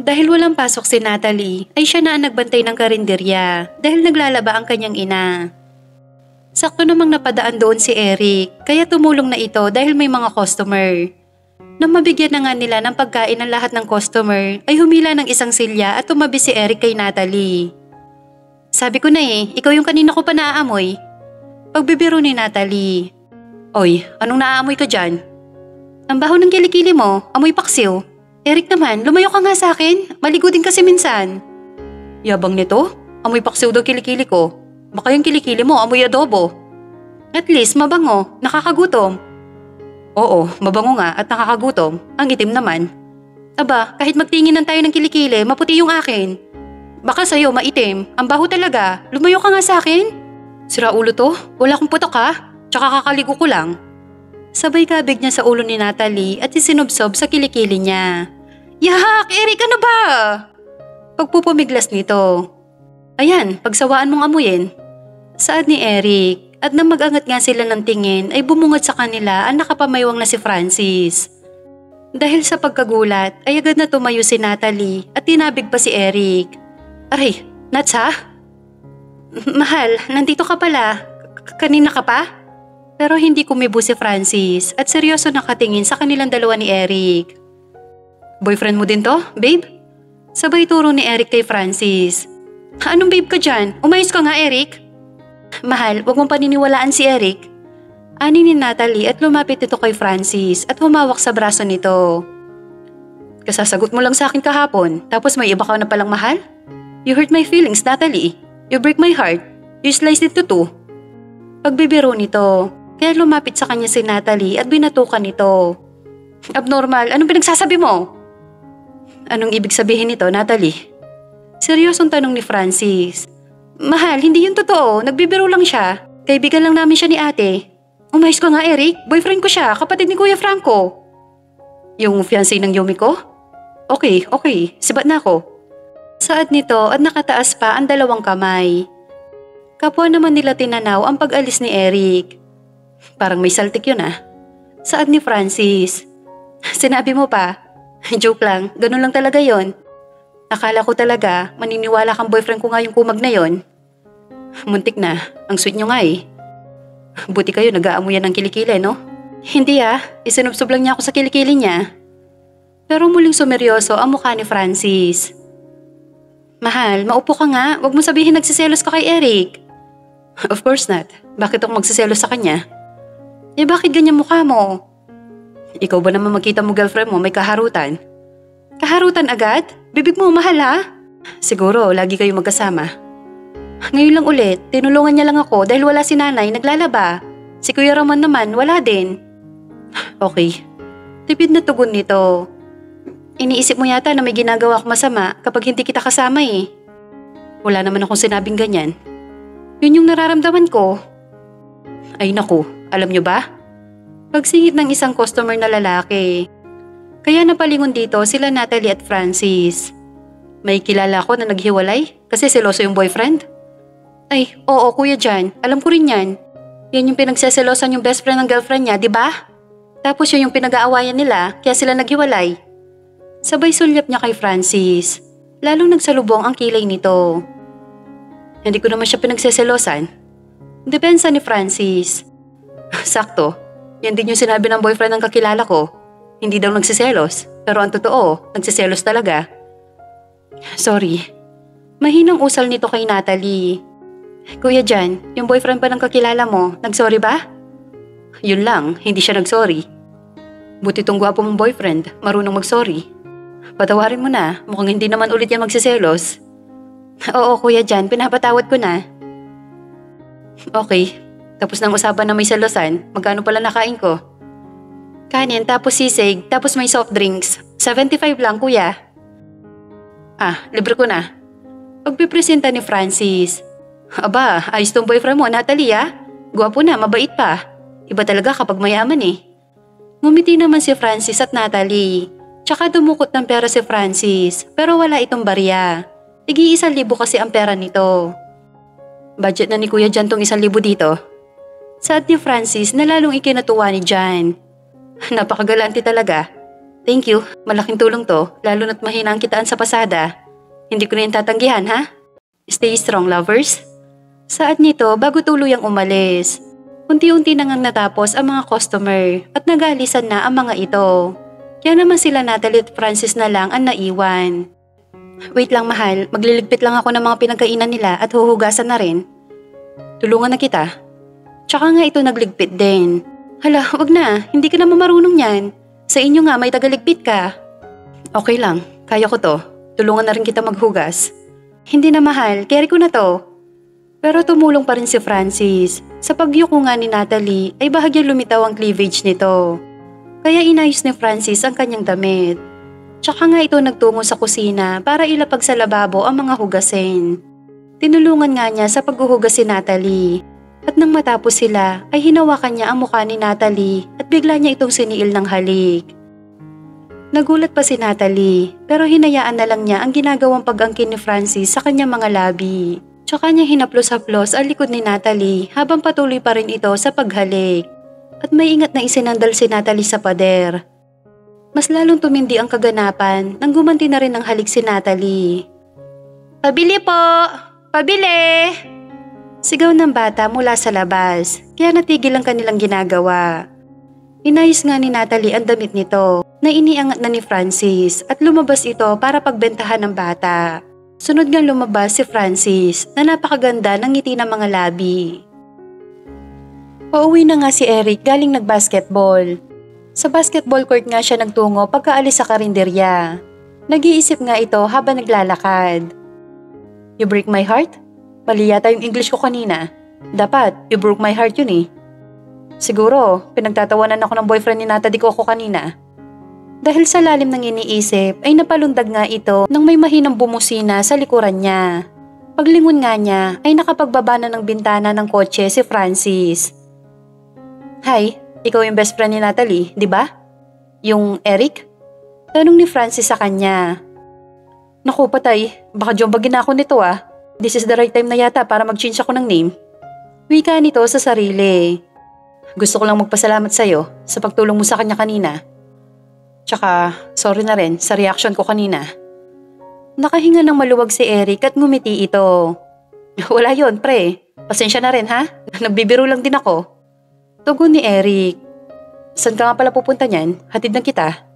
Dahil walang pasok si Natalie, ay siya na ang nagbantay ng karinderya dahil naglalaba ang kanyang ina. Sakto namang napadaan doon si Eric, kaya tumulong na ito dahil may mga customer. Nang mabigyan na nga nila ng pagkain ng lahat ng customer, ay humila ng isang silya at tumabi si Eric kay Natalie. Sabi ko na ikaw yung kanina ko pa naaamoy. Pagbibiro ni Natalie. Oy, anong naaamoy ka dyan? Ang baho ng kilikili mo, amoy paksiw. Eric naman, lumayo ka nga sa akin. Maligo din kasi minsan. Yabang nito, amoy paksiw daw kilikili ko. Baka yung kilikili mo amoy adobo. At least mabango, nakakagutom. Oo, mabango nga at nakakagutom. Ang itim naman. Aba, kahit magtinginan tayo ng kilikili, maputi yung akin. Baka sa'yo maitim, ang baho talaga. Lumayo ka nga sa akin. Sira ulo to, wala akong putok ha. Tsaka kakaligo ko lang. Sabay kabig niya sa ulo ni Natalie at isinubsob sa kilikili niya. Yahak! Eric, ano ba? Pagpupumiglas nito. Ayan, pagsawaan mong amuyin. Saad ni Eric at nang mag-angat nga sila ng tingin ay bumungad sa kanila ang nakapamaywang na si Francis. Dahil sa pagkagulat ay agad na tumayo si Natalie at tinabig pa si Eric. Aray, Nats ha? Mahal, nandito ka pala. Kanina ka pa? Pero hindi kumibo si Francis at seryoso nakatingin sa kanilang dalawa ni Eric. Boyfriend mo din to, babe? Sabay turo ni Eric kay Francis. Anong babe ka dyan? Umayos ka nga, Eric. Mahal, wag mong paniniwalaan si Eric. Ani ni Natalie at lumapit ito kay Francis at humawak sa braso nito. Kasasagot mo lang sa akin kahapon tapos may iba ka na palang mahal? You hurt my feelings, Natalie. You break my heart. You sliced it to two. Pagbibiro nito. Kaya lumapit sa kanya si Natalie at binatukan nito. Abnormal, anong pinagsasabi mo? Anong ibig sabihin nito, Natalie? Seryosong tanong ni Francis. Mahal, hindi yun totoo. Nagbibiro lang siya. Kaibigan lang namin siya ni ate. Umayos ka nga, Eric. Boyfriend ko siya, kapatid ni Kuya Franco. Yung fiancé ng Yumi ko? Okay. Sibat na ako. Saad nito at nakataas pa ang dalawang kamay. Kapwa naman nila tinanaw ang pag-alis ni Eric. Parang may saltik yun ah. Saad ni Francis. Sinabi mo pa. Joke lang, ganun lang talaga yon. Akala ko talaga maniniwala kang boyfriend ko nga yung kumag na yon. Muntik na, ang sweet nyo nga eh. Buti kayo nag-aamuyan ng kilikili no? Hindi ah, isinubsob lang niya ako sa kilikili niya. Pero muling sumeryoso ang mukha ni Francis. Mahal, maupo ka nga, wag mo sabihin nagsiselos ka kay Eric. Of course not, bakit ako magsiselos sa kanya? Eh bakit ganyan mukha mo? Ikaw ba naman makita mo girlfriend mo may kaharutan? Kaharutan agad? Bibig mo mahal ha? Siguro lagi kayo magkasama. Ngayon lang ulit, tinulungan niya lang ako dahil wala si nanay naglalaba. Si Kuya Ramon naman wala din. Okay, tipid na tugon nito. Iniisip mo yata na may ginagawa ako masama kapag hindi kita kasama eh. Wala naman akong sinabing ganyan. Yun yung nararamdaman ko. Ay naku. Alam nyo ba? Pagsingit ng isang customer na lalaki. Kaya napalingon dito sila Natalie at Francis. May kilala ko na naghiwalay kasi seloso yung boyfriend. Ay, oo kuya Jan, alam ko rin yan. Yan yung pinagseselosan yung best friend ng girlfriend niya, di ba? Tapos yun yung pinag-aawayan nila kaya sila naghiwalay. Sabay sulyap niya kay Francis. Lalong nagsalubong ang kilay nito. Hindi ko naman siya pinagseselosan. Depensa ni Francis. Sakto, yan din yung sinabi ng boyfriend ng kakilala ko. Hindi daw nagsiselos, pero ang totoo, nagsiselos talaga. Sorry. Mahinang usal nito kay Natalie. Kuya Jan, yung boyfriend pa ng kakilala mo, nagsorry ba? Yun lang, hindi siya nagsorry. Buti tong gwapo mong boyfriend, marunong magsorry. Patawarin mo na, mukhang hindi naman ulit yan magsiselos. Oo Kuya Jan, pinapatawad ko na. Okay. Tapos nang usapan na may selosan, magkano pala nakain ko? Kanin, tapos sisig, tapos may soft drinks. 75 lang, kuya. Ah, libre ko na. Pagpipresenta ni Francis. Aba, ayos tong boyfriend mo, Natalie ah. Gwapo na, mabait pa. Iba talaga kapag mayaman eh. Ngumiti naman si Francis at Natalie. Tsaka dumukot ng pera si Francis, pero wala itong barya. Tig-1,000 kasi ang pera nito. Budget na ni Kuya Jan tong 1,000 dito. Saad ni Francis na lalong ikinatuwa ni Jan. Napakagalante talaga. Thank you, malaking tulong to, lalo na't mahina ang kitaan sa pasada. Hindi ko na yung tatanggihan, ha? Stay strong, lovers. Saat nito, bago tuluyang umalis. Unti-unti na ngang natapos ang mga customer at nag-aalisan na ang mga ito. Kaya naman sila Natalie at Francis na lang ang naiwan. Wait lang mahal, magliligpit lang ako ng mga pinagkainan nila at huhugasan na rin. Tulungan na kita. Tsaka nga ito nagligpit din. Hala, wag na, hindi ka naman marunong yan. Sa inyo nga may tagaligpit ka. Okay lang, kaya ko to. Tulungan na rin kita maghugas. Hindi na mahal, carry ko na to. Pero tumulong pa rin si Francis. Sa pagyuko nga ni Natalie ay bahagyang lumitaw ang cleavage nito. Kaya inayos ni Francis ang kanyang damit. Tsaka nga ito nagtungo sa kusina para ilapag sa lababo ang mga hugasin. Tinulungan nga niya sa paghuhugas si Natalie. At nang matapos sila ay hinawakan niya ang mukha ni Natalie at bigla niya itong siniil ng halik. Nagulat pa si Natalie pero hinayaan na lang niya ang ginagawang pag-angkin ni Francis sa kanyang mga labi. Tsaka niya hinaplos-haplos ang likod ni Natalie habang patuloy pa rin ito sa paghalik. At may ingat na isinandal si Natalie sa pader. Mas lalong tumindi ang kaganapan nang gumanti na rin ng halik si Natalie. Pabili po! Pabili! Sigaw ng bata mula sa labas, kaya natigil ang kanilang ginagawa. Inayos nga ni Natalie ang damit nito na iniangat na ni Francis at lumabas ito para pagbentahan ng bata. Sunod nga lumabas si Francis na napakaganda ng ngiti ng mga labi. Pauwi na nga si Eric galing nag-basketball. Sa basketball court nga siya nagtungo pagkaalis sa karinderya. Nag-iisip nga ito habang naglalakad. You break my heart? Mali yata yung English ko kanina. Dapat, you broke my heart yun eh. Siguro, pinagtatawanan ako ng boyfriend ni Natalie ko ako kanina. Dahil sa lalim ng iniisip ay napalundag nga ito nang may mahinang bumusina sa likuran niya. Paglingon nga niya ay nakapagbaba na ng bintana ng kotse si Francis. Hi, ikaw yung best friend ni Natalie, di ba? Yung Eric? Tanong ni Francis sa kanya. Naku patay, baka jombagin na ako nito ah. This is the right time na yata para mag-change ako ng name. Wika nito sa sarili. Gusto ko lang magpasalamat sa'yo sa pagtulong mo sa kanya kanina. Tsaka, sorry na rin sa reaction ko kanina. Nakahinga ng maluwag si Eric at ngumiti ito. Wala yon pre. Pasensya na rin ha? Nagbibiro lang din ako. Tugon ni Eric. Saan ka nga pala pupunta niyan? Hatid na kita.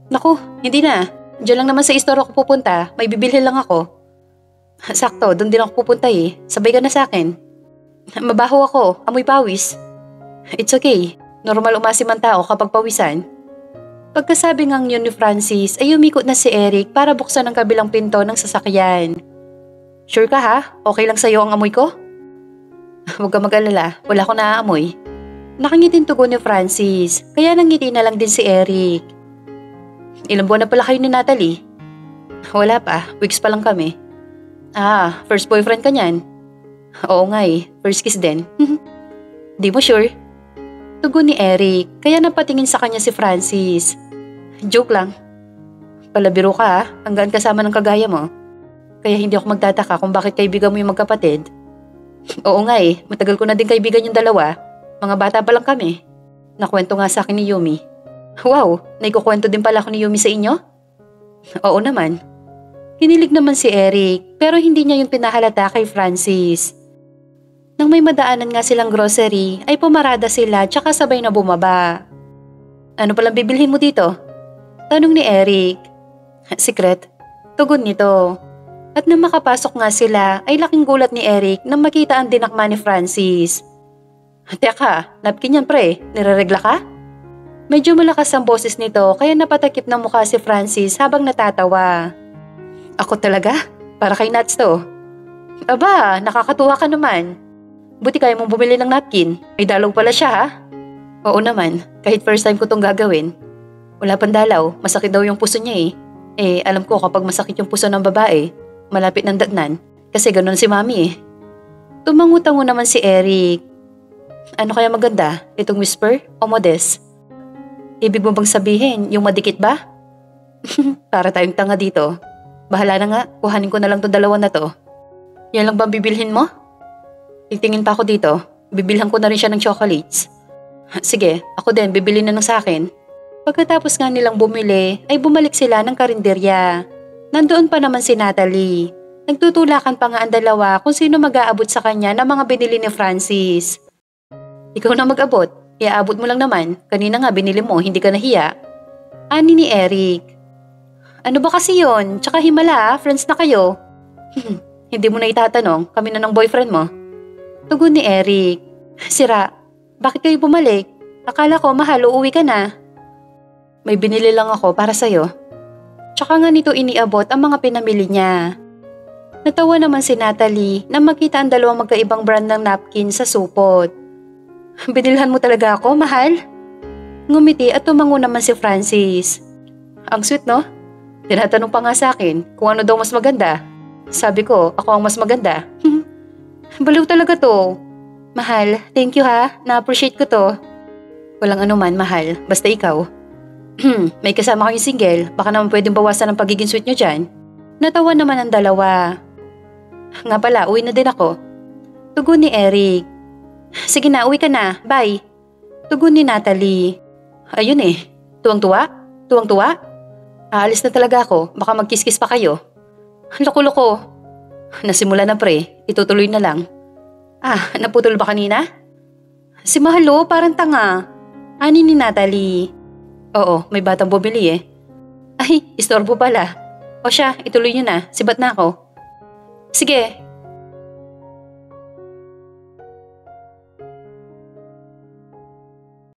Naku, hindi na. Diyan lang naman sa store ako pupunta. May bibilhin lang ako. Sakto, doon din ako pupunta eh. Sabay ka na sa akin. Mabaho ako. Amoy pawis. It's okay. Normal umasim ang tao kapag pawisan. Pagkasabi ngang yun ni Francis ay umikot na si Eric para buksan ang kabilang pinto ng sasakyan. Sure ka ha? Okay lang sa'yo ang amoy ko? Huwag ka mag-alala. Wala ko naaamoy. Nakangitin tugon ni Francis, kaya nangiti na lang din si Eric. Ilang buwan na pala kayo ni Natalie? Wala pa, weeks pa lang kami. Ah, first boyfriend ka niyan? Oo nga eh, first kiss din. Di mo sure? Tugon ni Eric, kaya napatingin sa kanya si Francis. Joke lang. Palabiro ka ha, hanggang kasama ng kagaya mo. Kaya hindi ako magtataka kung bakit kaibigan mo yung magkapatid. Oo nga eh, matagal ko na din kaibigan yung dalawa. Mga bata pa lang kami. Nakwento nga sa akin ni Yumi. Wow, naikukwento din pala ako ni Yumi sa inyo? Oo naman. Hinilig naman si Eric pero hindi niya yun pinahalata kay Francis. Nang may madaanan nga silang grocery ay pumarada sila tsaka sabay na bumaba. Ano palang bibilhin mo dito? Tanong ni Eric. Secret. Tugon nito. At nang makapasok nga sila ay laking gulat ni Eric nang makita ang dinakma ni Francis. Teka, napkin yan pre, nireregla ka? Medyo malakas ang boses nito kaya napatakip ng mukha si Francis habang natatawa. Ako talaga? Para kay Nats to. Aba, nakakatuwa ka naman. Buti kaya mong bumili ng napkin. May dalaw pala siya ha? Oo naman, kahit first time ko tong gagawin. Wala pang dalaw, masakit daw yung puso niya eh. Eh, alam ko kapag masakit yung puso ng babae, malapit ng datnan. Kasi ganun si mami eh. Tumangutango naman si Eric. Ano kaya maganda? Itong whisper o modest? Ibig mo bang sabihin, yung madikit ba? Para tayong tanga dito. Bahala na nga, kuhanin ko na lang tong dalawa na to. Yan lang bang bibilhin mo? Titingin pa ako dito. Bibilhan ko na rin siya ng chocolates. Sige, ako din, bibili na ng sa akin. Pagkatapos nga nilang bumili ay bumalik sila ng karinderya. Nandoon pa naman si Natalie. Nagtutulakan pa nga ang dalawa kung sino mag-aabot sa kanya ng mga binili ni Francis. Ikaw na mag-abot, iaabot mo lang naman. Kanina nga binili mo, hindi ka nahiya. Ani ni Eric. Ano ba kasi yon? Tsaka himala, friends na kayo. Hindi mo na itatanong, kami na ng boyfriend mo. Tugon ni Eric. Sira, bakit kayo bumalik? Akala ko mahal, uuwi ka na. May binili lang ako para sa'yo. Tsaka nga nito iniabot ang mga pinamili niya. Natawa naman si Natalie na makita ang dalawang magkaibang brand ng napkin sa supot. Binilhan mo talaga ako, mahal? Ngumiti at tumango naman si Francis. Ang sweet, no? Tinatanong pa nga sa akin kung ano daw mas maganda. Sabi ko, ako ang mas maganda. Baliw talaga to. Mahal, thank you ha. Na-appreciate ko to. Walang anuman, mahal. Basta ikaw. May kasama kayong single. Baka naman pwedeng bawasan ang pagiging sweet nyo dyan. Natawa naman ang dalawa. Nga pala, uwi na din ako. Tugon ni Eric. Sige na, uwi ka na. Bye. Tugon ni Natalie. Ayun eh. Tuwang-tuwa? Tuwang-tuwa? Aalis na talaga ako. Baka magkiskis pa kayo. Loko-loko. Nasimula na pre. Itutuloy na lang. Naputol ba kanina? Si Mahalo, parang tanga. Ani ni Natalie. Oo, may batang bumili eh. Ay, istorbo pala. O siya, ituloy niyo na. Sibat na ako. Sige,